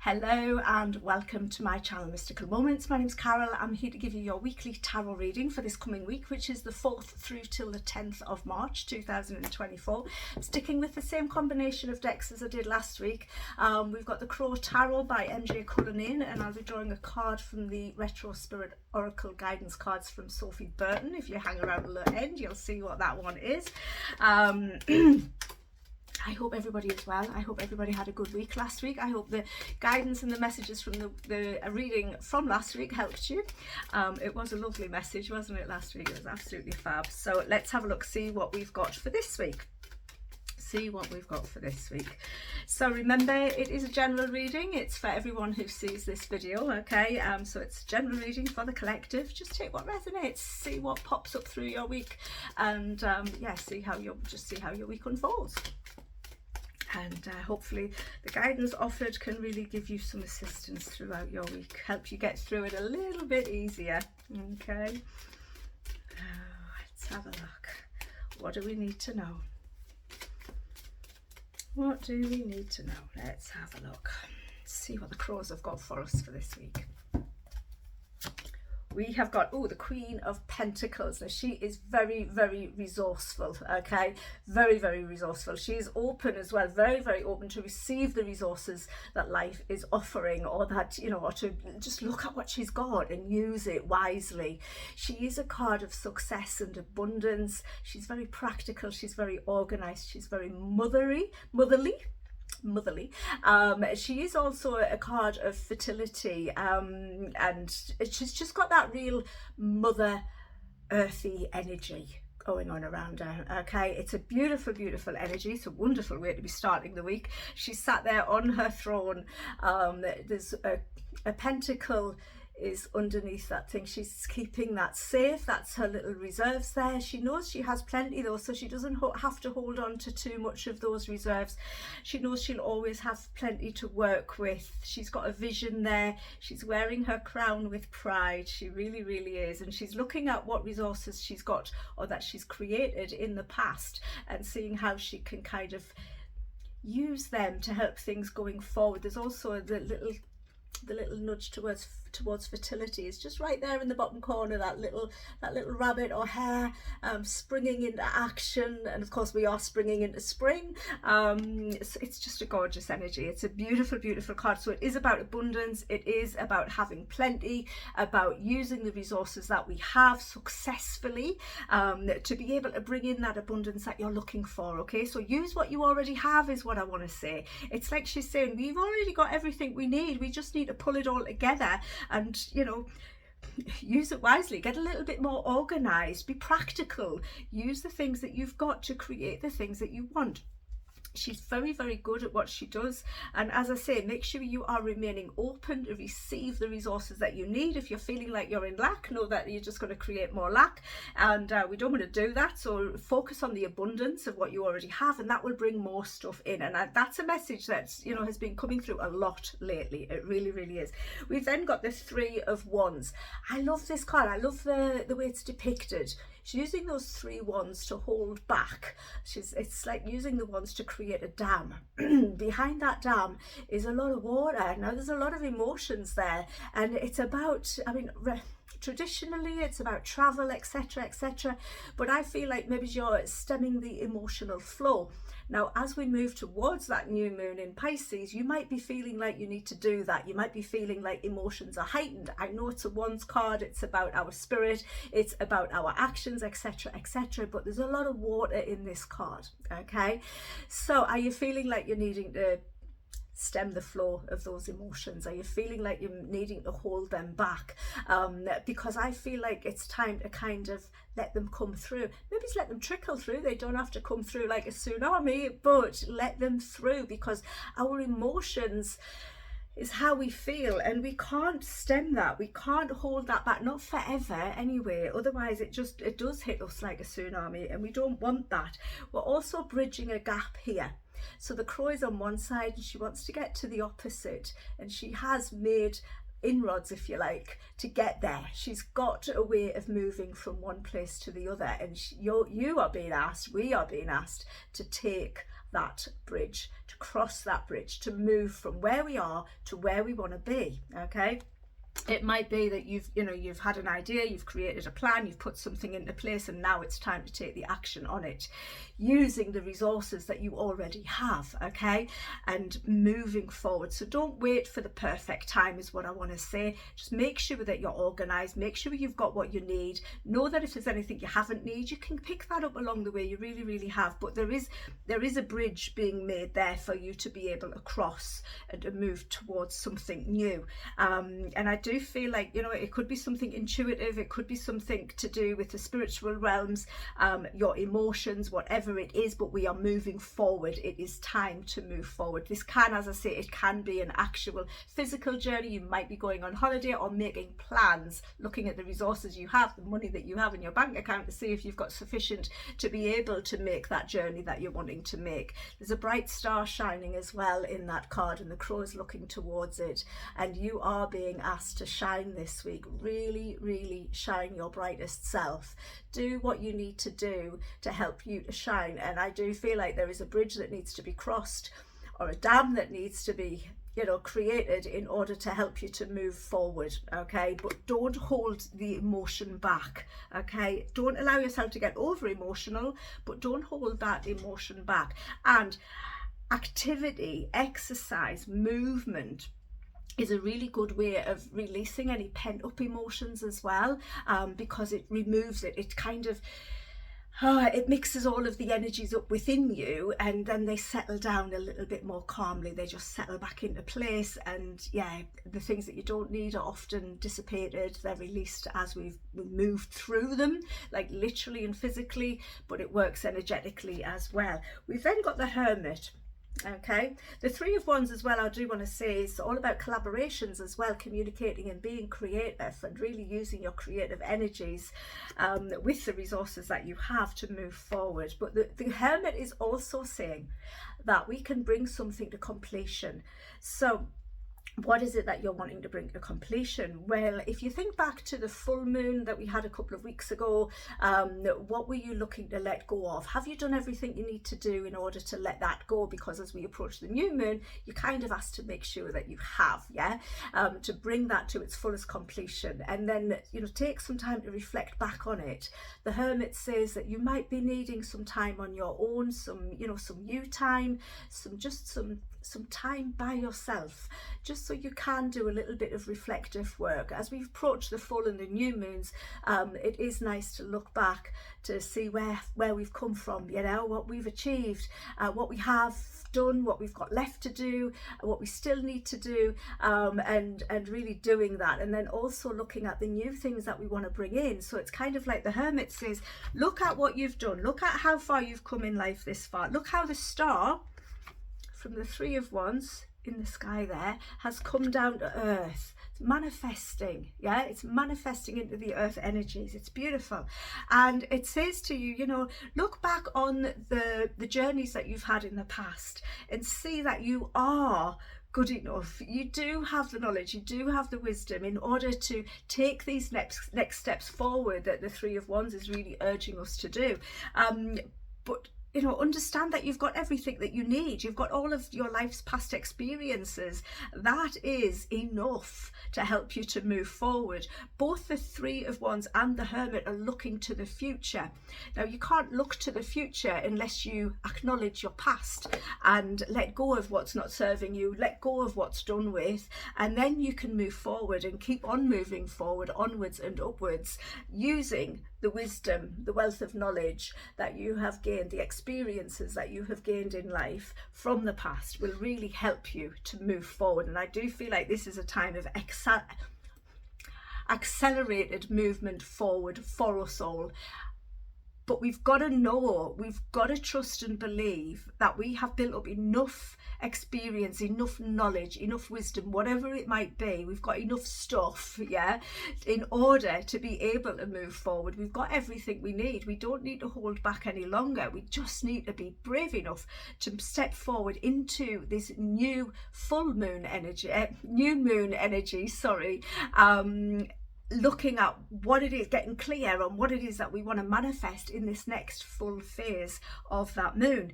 Hello and welcome to my channel Mystical Moments. My name's Carol. I'm here to give you your weekly tarot reading for this coming week, which is the 4th through till the 10th of March 2024. Sticking with the same combination of decks as I did last week. We've got the Crow Tarot by MJ Cullinane, and I'll be drawing a card from the Retro Spirit Oracle Guidance cards from Sophie Burton. If you hang around the end, you'll see what that one is. I hope everybody is well. I hope everybody had a good week last week. I hope the guidance and the messages from the reading from last week helped you. It was a lovely message, wasn't it, last week? It was absolutely fab. So let's have a look, see what we've got for this week. So remember, it is a general reading. It's for everyone who sees this video, okay? So it's a general reading for the collective. Just take what resonates, see what pops up through your week, and yeah, see how your week unfolds. And hopefully the guidance offered can really give you some assistance throughout your week, help you get through it a little bit easier, okay? Let's have a look. What do we need to know? What do we need to know? Let's have a look. See what the crows have got for us for this week. We have got, the Queen of Pentacles. Now, she is very, very resourceful, okay? Very, very resourceful. She is open as well, very, very open to receive the resources that life is offering, or that, or to just look at what she's got and use it wisely. She is a card of success and abundance. She's very practical. She's very organized. She's very motherly. She is also a card of fertility, and she's just got that real mother earthy energy going on around her, okay? It's a beautiful, beautiful energy. It's a wonderful way to be starting the week. She's sat there on her throne. There's a pentacle is underneath that thing. She's keeping that safe. That's her little reserves there. She knows she has plenty though, so she doesn't have to hold on to too much of those reserves. She knows she'll always have plenty to work with. She's got a vision there. She's wearing her crown with pride. She really, really is. And she's looking at what resources she's got or that she's created in the past and seeing how she can kind of use them to help things going forward. There's also the little nudge towards fertility is just right there in the bottom corner, that little rabbit or hare springing into action. And of course we are springing into spring. It's just a gorgeous energy. It's a beautiful, beautiful card. So it is about abundance. It is about having plenty, about using the resources that we have successfully to be able to bring in that abundance that you're looking for, okay? So use what you already have is what I want to say. It's like she's saying, we've already got everything we need. We just need to pull it all together and use it wisely, get a little bit more organized, be practical, use the things that you've got to create the things that you want. She's very, very good at what she does. And as I say, make sure you are remaining open to receive the resources that you need. If you're feeling like you're in lack, know that you're just going to create more lack. And we don't want to do that. So focus on the abundance of what you already have, and that will bring more stuff in. And that's a message that, has been coming through a lot lately. It really, really is. We've then got the Three of Wands. I love this card. I love the way it's depicted. She's using those 3 wands to hold back. It's like using the wands to create a dam. Behind that dam is a lot of water. Now there's a lot of emotions there, and it's about, traditionally it's about travel, etc., etc., but I feel like maybe you're stemming the emotional flow. Now as we move towards that new moon in Pisces, you might be feeling like you need to do that. You might be feeling like emotions are heightened. I know it's a wands card, it's about our spirit, it's about our actions, etc., etc., but there's a lot of water in this card, okay? So are you feeling like you're needing to stem the flow of those emotions? Are you feeling like you're needing to hold them back? Because I feel like it's time to kind of let them come through. Maybe just let them trickle through. They don't have to come through like a tsunami, but let them through, because our emotions is how we feel, and we can't stem that. We can't hold that back, not forever anyway. Otherwise it does hit us like a tsunami, and we don't want that. We're also bridging a gap here. So the crow is on one side and she wants to get to the opposite, and she has made inroads, if you like, to get there. She's got a way of moving from one place to the other, and we are being asked to take that bridge, to cross that bridge, to move from where we are to where we want to be. Okay. It might be that you've had an idea, you've created a plan, you've put something into place, and now it's time to take the action on it, using the resources that you already have, okay, and moving forward. So don't wait for the perfect time is what I want to say. Just make sure that you're organized, make sure you've got what you need. Know that if there's anything you haven't need, you can pick that up along the way. You really have, but there is a bridge being made there for you to be able to cross and to move towards something new. And I do feel like, it could be something intuitive, it could be something to do with the spiritual realms, your emotions, whatever it is, but we are moving forward. It is time to move forward. This can, as I say, it can be an actual physical journey. You might be going on holiday or making plans, looking at the resources you have, the money that you have in your bank account, to see if you've got sufficient to be able to make that journey that you're wanting to make. There's a bright star shining as well in that card, and the crow is looking towards it, and you are being asked to shine this week. Really shine your brightest self. Do what you need to do to help you to shine. And I do feel like there is a bridge that needs to be crossed, or a dam that needs to be created in order to help you to move forward. Okay, but don't hold the emotion back. Okay, don't allow yourself to get over emotional, but don't hold that emotion back. And activity, exercise, movement is a really good way of releasing any pent-up emotions as well, because it removes it. It kind of it mixes all of the energies up within you, and then they settle down a little bit more calmly. They just settle back into place, and the things that you don't need are often dissipated. They're released as we've moved through them, like literally and physically, but it works energetically as well. We've then got the Hermit. Okay, the Three of Wands as well, I do want to say, is all about collaborations as well, communicating and being creative, and really using your creative energies with the resources that you have to move forward. But the Hermit is also saying that we can bring something to completion. So what is it that you're wanting to bring to completion? Well, if you think back to the full moon that we had a couple of weeks ago, what were you looking to let go of? Have you done everything you need to do in order to let that go? Because as we approach the new moon, you kind of asked to make sure that you have, to bring that to its fullest completion, and then take some time to reflect back on it. The Hermit says that you might be needing some time on your own, some you time, some time by yourself, just so you can do a little bit of reflective work. As we approach the full and the new moons, it is nice to look back to see where we've come from, what we've achieved, what we have done, what we've got left to do, what we still need to do, and really doing that, and then also looking at the new things that we want to bring in. So it's kind of like the Hermit says, look at what you've done, look at how far you've come in life this far, look how the star from the Three of Wands in the sky there has come down to earth. It's manifesting, it's manifesting into the earth energies. It's beautiful, and it says to you, look back on the journeys that you've had in the past and see that you are good enough. You do have the knowledge, you do have the wisdom in order to take these next steps forward that the Three of Wands is really urging us to do. But understand that you've got everything that you need. You've got all of your life's past experiences. That is enough to help you to move forward. Both the Three of Wands and the Hermit are looking to the future. Now, you can't look to the future unless you acknowledge your past and let go of what's not serving you, let go of what's done with, and then you can move forward and keep on moving forward, onwards and upwards, using the wisdom, the wealth of knowledge that you have gained, the experiences that you have gained in life from the past will really help you to move forward. And I do feel like this is a time of accelerated movement forward for us all. But we've got to know, we've got to trust and believe that we have built up enough experience, enough knowledge, enough wisdom, whatever it might be. We've got enough stuff, in order to be able to move forward. We've got everything we need. We don't need to hold back any longer. We just need to be brave enough to step forward into this new full moon energy, looking at what it is, getting clear on what it is that we want to manifest in this next full phase of that moon.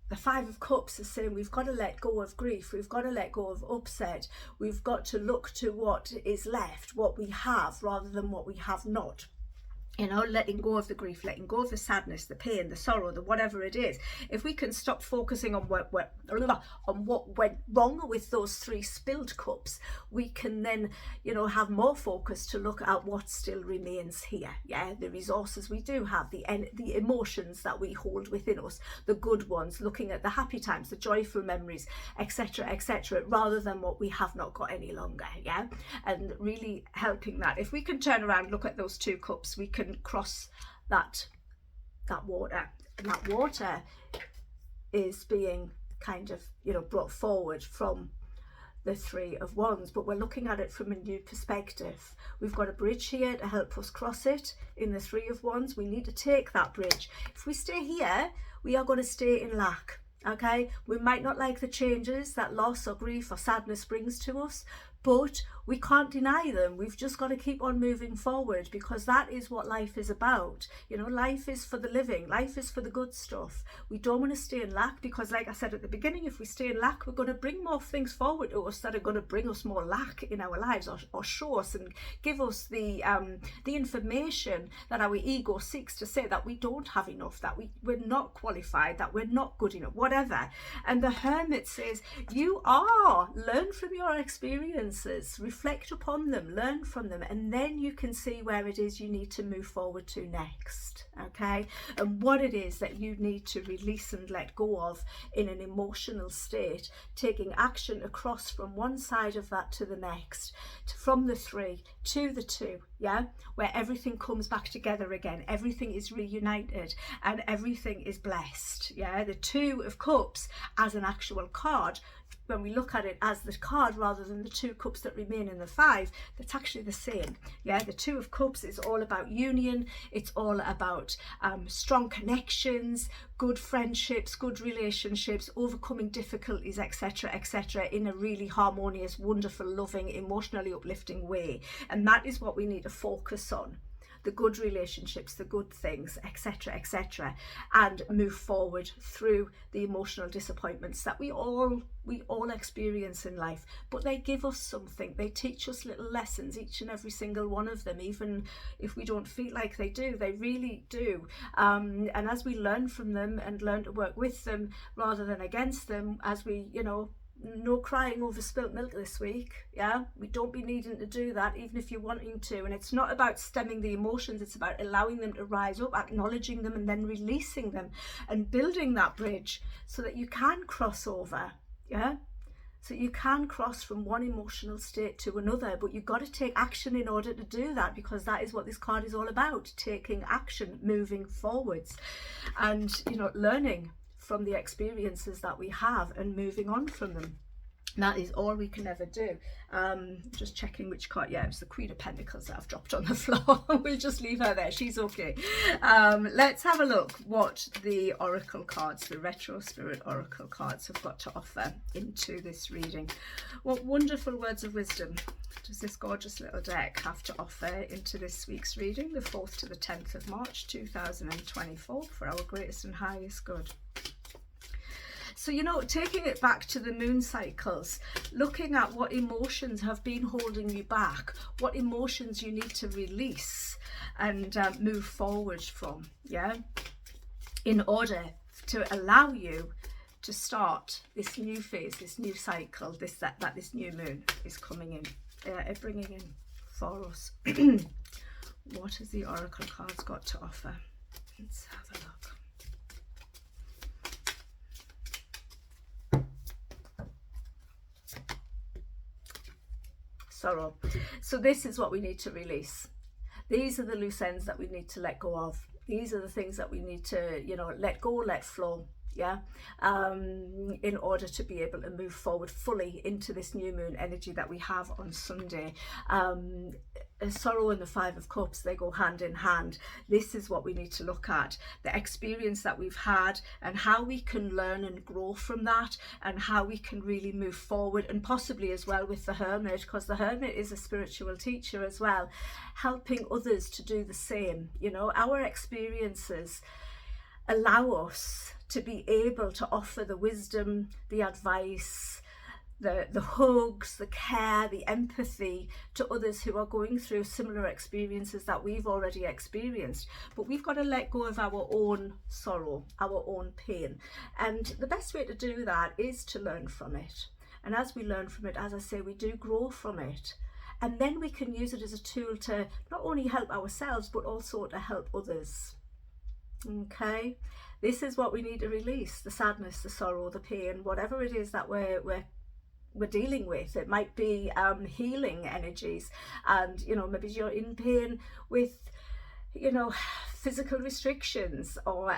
the Five of Cups is saying we've got to let go of grief, we've got to let go of upset, we've got to look to what is left, what we have, rather than what we have not. You know, letting go of the grief, letting go of the sadness, the pain, the sorrow, the whatever it is. If we can stop focusing on what went wrong with those 3 spilled cups, we can then, you know, have more focus to look at what still remains here. Yeah, the resources we do have, the emotions that we hold within us, the good ones, looking at the happy times, the joyful memories, etc., etc., rather than what we have not got any longer. Yeah, and really helping that. If we can turn around, look at those 2 cups, we can cross that water, and that water is being kind of, you know, brought forward from the 3 of Wands, but we're looking at it from a new perspective. We've got a bridge here to help us cross it in the 3 of Wands. We need to take that bridge. If we stay here, we are going to stay in lack. Okay, we might not like the changes that loss or grief or sadness brings to us, but we can't deny them. We've just got to keep on moving forward, because that is what life is about. You know, life is for the living, life is for the good stuff. We don't want to stay in lack, because like I said at the beginning, if we stay in lack, we're going to bring more things forward to us that are going to bring us more lack in our lives, or show us and give us the information that our ego seeks to say that we don't have enough, that we're not qualified, that we're not good enough, whatever. And the Hermit says, learn from your experiences, reflect upon them, learn from them, and then you can see where it is you need to move forward to next. Okay, and what it is that you need to release and let go of in an emotional state, taking action across from one side of that to the next, from the 3 to the 2, yeah, where everything comes back together again, everything is reunited and everything is blessed. Yeah, the 2 of Cups as an actual card, when we look at it as the card rather than the 2 cups that remain in the 5, that's actually the same. Yeah, the 2 of Cups is all about union, it's all about strong connections, good friendships, good relationships, overcoming difficulties, etc., etc., in a really harmonious, wonderful, loving, emotionally uplifting way. And that is what we need to focus on. The good relationships, the good things, etc., etc., and move forward through the emotional disappointments that we all experience in life. But they give us something. They teach us little lessons, each and every single one of them, even if we don't feel like they do. They really do. And as we learn from them and learn to work with them rather than against them, as we, you know, no crying over spilt milk this week. Yeah, we don't be needing to do that, even if you're wanting to. And it's not about stemming the emotions, it's about allowing them to rise up, acknowledging them, and then releasing them and building that bridge so that you can cross over. Yeah, so you can cross from one emotional state to another, but you've got to take action in order to do that, because that is what this card is all about: taking action, moving forwards, and, you know, learning from the experiences that we have and moving on from them. That is all we can ever do. Just checking which card. Yeah, it's the Queen of Pentacles that I've dropped on the floor. We'll just leave her there, she's okay. Let's have a look what the oracle cards, the retro spirit oracle cards, have got to offer into this reading. What wonderful words of wisdom does this gorgeous little deck have to offer into this week's reading, the 4th to the 10th of March 2024, for our greatest and highest good? So, you know, taking it back to the moon cycles, looking at what emotions have been holding you back, what emotions you need to release and move forward from, yeah, in order to allow you to start this new phase, this new cycle, this new moon is coming in, bringing in for us. What has the oracle cards got to offer? Let's have a look. Sorrow. So this is what we need to release. These are the loose ends that we need to let go of. These are the things that we need to, you know, let go, let flow. Yeah, in order to be able to move forward fully into this new moon energy that we have on Sunday. Sorrow and the 5 of Cups, they go hand in hand. This is what we need to look at, the experience that we've had and how we can learn and grow from that, and how we can really move forward, and possibly as well with the Hermit, because the Hermit is a spiritual teacher as well, helping others to do the same. You know, our experiences allow us to be able to offer the wisdom, the advice, the hugs, the care, the empathy to others who are going through similar experiences that we've already experienced. But we've got to let go of our own sorrow, our own pain. And the best way to do that is to learn from it. And as we learn from it, as I say, we do grow from it. And then we can use it as a tool to not only help ourselves, but also to help others. Okay? This is what we need to release: the sadness, the sorrow, the pain, whatever it is that we're dealing with. It might be healing energies, and maybe you're in pain with physical restrictions, or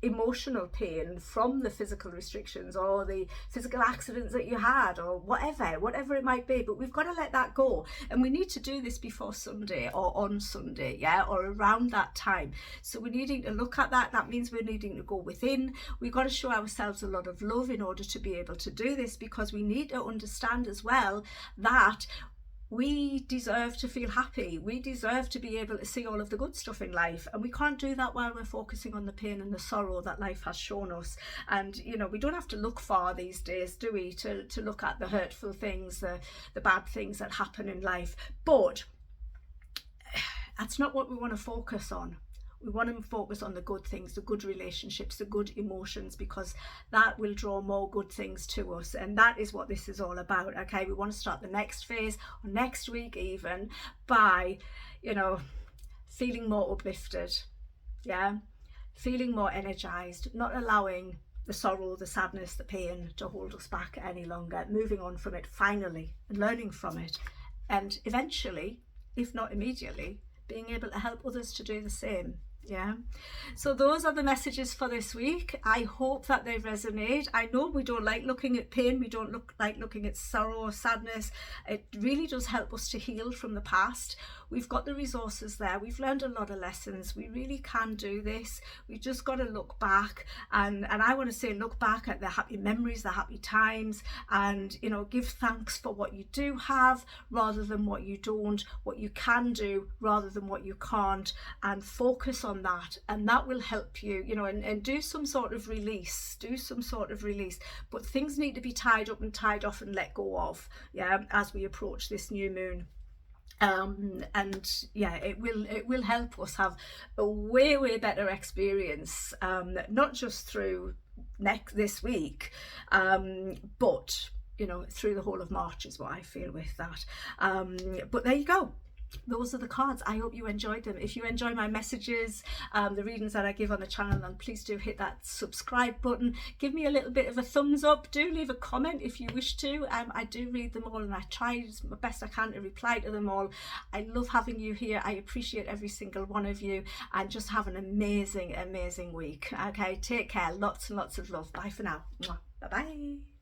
emotional pain from the physical restrictions or the physical accidents that you had, or whatever it might be. But we've got to let that go, and we need to do this before Sunday or on Sunday, or around that time. So we're needing to look at that. That means we're needing to go within. We've got to show ourselves a lot of love in order to be able to do this, because we need to understand as well that we deserve to feel happy. We deserve to be able to see all of the good stuff in life, and we can't do that while we're focusing on the pain and the sorrow that life has shown us. And we don't have to look far these days, do we, to look at the hurtful things, the bad things that happen in life. But that's not what we want to focus on. We want to focus on the good things, the good relationships, the good emotions, because that will draw more good things to us. And that is what this is all about. Okay, we want to start the next phase, or next week even, by feeling more uplifted, feeling more energized, not allowing the sorrow, the sadness, the pain to hold us back any longer, moving on from it finally and learning from it, and eventually, if not immediately, being able to help others to do the same. So those are the messages for this week. I hope that they resonate. I know we don't like looking at pain, we don't like looking at sorrow or sadness. It really does help us to heal from the past. We've got the resources there. We've learned a lot of lessons. We really can do this. We've just got to look back, and I want to say look back at the happy memories, the happy times, and give thanks for what you do have rather than what you don't, what you can do rather than what you can't, and focus on that, and that will help you, and do some sort of release, but things need to be tied up and tied off and let go of, as we approach this new moon. It will help us have a way better experience, not just through this week, but through the whole of March is what I feel with that. But there you go. Those are the cards. I hope you enjoyed them. If you enjoy my messages, the readings that I give on the channel, then please do hit that subscribe button. Give me a little bit of a thumbs up. Do leave a comment if you wish to. I do read them all, and I try my best I can to reply to them all. I love having you here. I appreciate every single one of you, and just have an amazing week. Okay, take care. Lots and lots of love. Bye for now. Bye bye.